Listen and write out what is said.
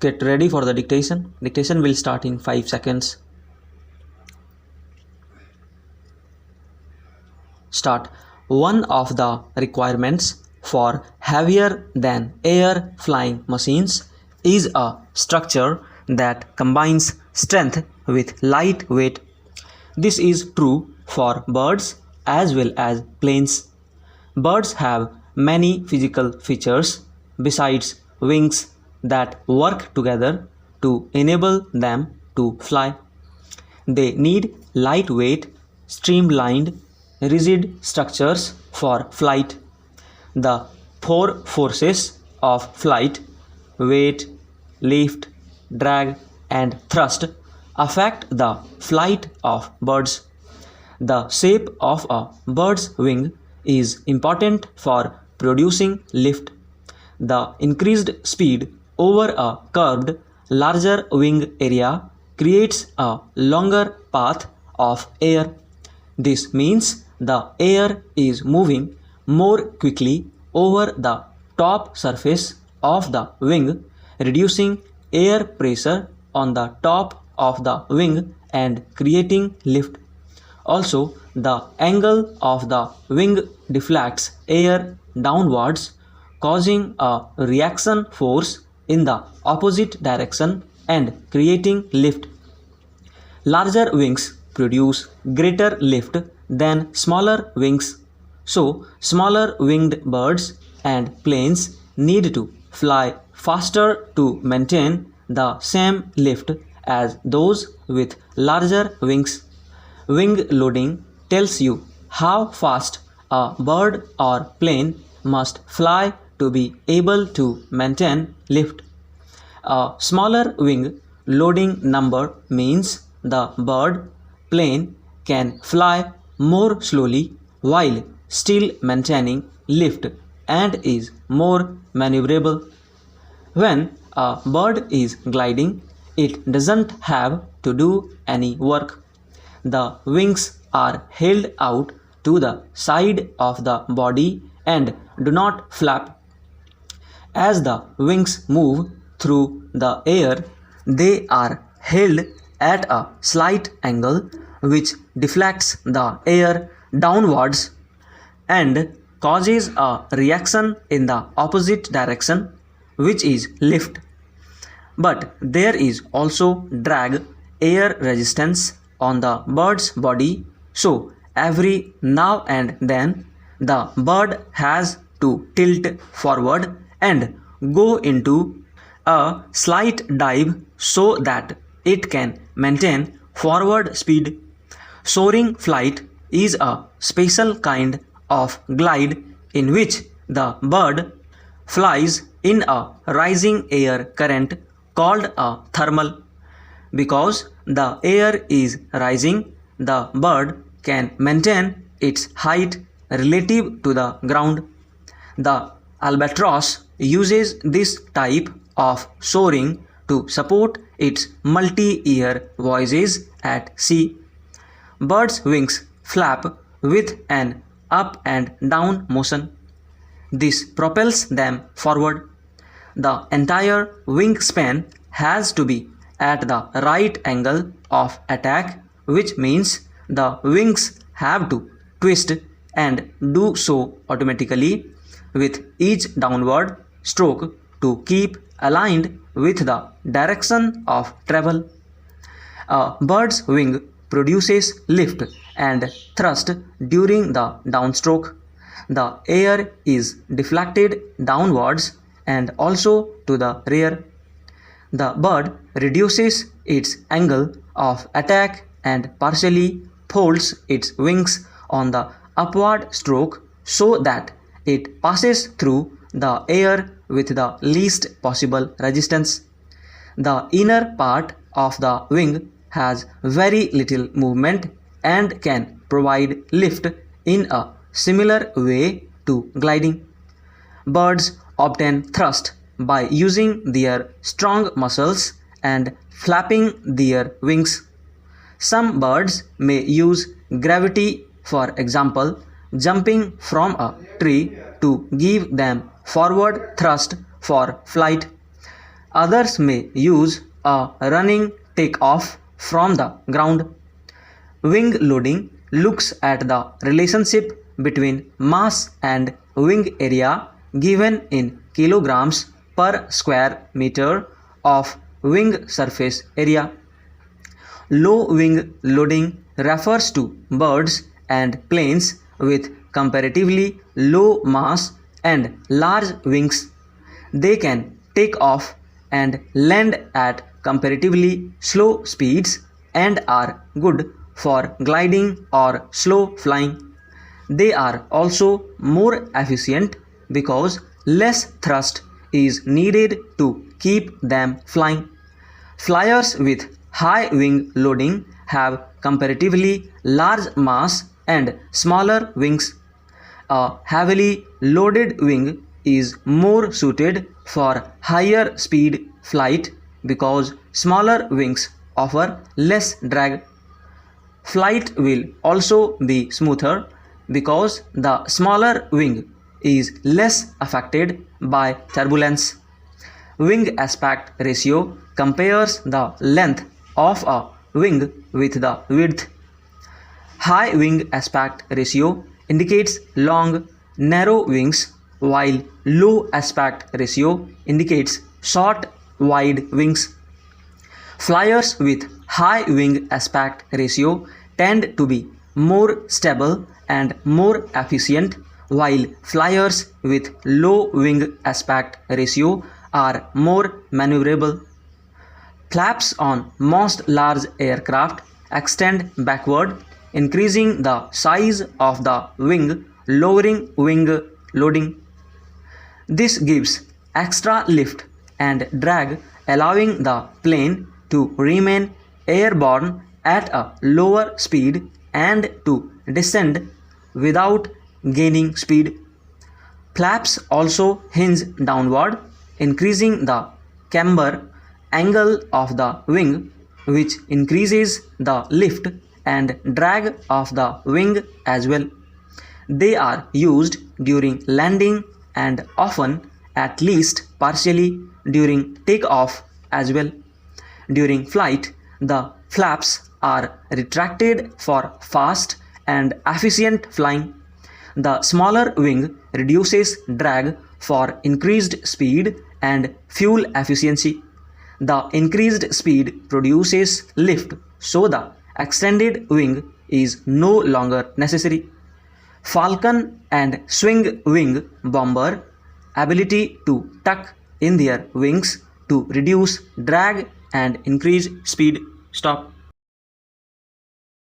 Get ready for the dictation. Dictation will start in 5 seconds. Start. One of the requirements for heavier than air flying machines is a structure that combines strength with lightweight. This is true for birds as well as planes. Birds have many physical features besides wings that work together to enable them to fly. They need lightweight, streamlined, rigid structures for flight. The four forces of flight, weight, lift, drag, and thrust, affect the flight of birds. The shape of a bird's wing is important for producing lift. The increased speed over a curved, larger wing area creates a longer path of air. This means the air is moving more quickly over the top surface of the wing, reducing air pressure on the top of the wing and creating lift. Also, the angle of the wing deflects air downwards, causing a reaction force in the opposite direction and creating lift. Larger wings produce greater lift than smaller wings. So, smaller winged birds and planes need to fly faster to maintain the same lift as those with larger wings. Wing loading tells you how fast a bird or plane must fly to be able to maintain lift. A smaller wing loading number means the bird, plane can fly more slowly while still maintaining lift and is more maneuverable. When a bird is gliding, it doesn't have to do any work. The wings are held out to the side of the body and do not flap. As the wings move through the air, they are held at a slight angle which deflects the air downwards and causes a reaction in the opposite direction, which is lift. But there is also drag, air resistance on the bird's body, so every now and then the bird has to tilt forward and go into a slight dive so that it can maintain forward speed. Soaring flight is a special kind of glide in which the bird flies in a rising air current called a thermal. Because the air is rising, the bird can maintain its height relative to the ground. The albatross uses this type of soaring to support its multi-year voyages at sea. Birds' wings flap with an up and down motion. This propels them forward. The entire wingspan has to be at the right angle of attack, which means the wings have to twist and do so automatically with each downward stroke to keep aligned with the direction of travel. A bird's wing produces lift and thrust during the downstroke. The air is deflected downwards and also to the rear. The bird reduces its angle of attack and partially folds its wings on the upward stroke so that it passes through the air with the least possible resistance. The inner part of the wing has very little movement and can provide lift in a similar way to gliding. Birds obtain thrust by using their strong muscles and flapping their wings. Some birds may use gravity, for example, jumping from a tree to give them forward thrust for flight. Others may use a running takeoff from the ground. Wing loading looks at the relationship between mass and wing area given in kilograms per square meter of wing surface area. Low wing loading refers to birds and planes with comparatively low mass and large wings. They can take off and land at comparatively slow speeds and are good for gliding or slow flying. They are also more efficient because less thrust is needed to keep them flying. Flyers with high wing loading have comparatively large mass and smaller wings. A heavily loaded wing is more suited for higher speed flight because smaller wings offer less drag. Flight will also be smoother because the smaller wing is less affected by turbulence. Wing aspect ratio compares the length of a wing with the width. High wing aspect ratio indicates long, narrow wings, while low aspect ratio indicates short, wide wings. Flyers with high wing aspect ratio tend to be more stable and more efficient, while flyers with low wing aspect ratio are more maneuverable. Flaps on most large aircraft extend backward, increasing the size of the wing, lowering wing loading. This gives extra lift and drag, allowing the plane to remain airborne at a lower speed and to descend without gaining speed. Flaps also hinge downward, increasing the camber angle of the wing, which increases the lift and drag of the wing as well. They are used during landing and often at least partially during takeoff as well. During flight, the flaps are retracted for fast and efficient flying. The smaller wing reduces drag for increased speed and fuel efficiency. The increased speed produces lift, so the extended wing is no longer necessary. Falcon and swing wing bomber ability to tuck in their wings to reduce drag and increase speed. Stop.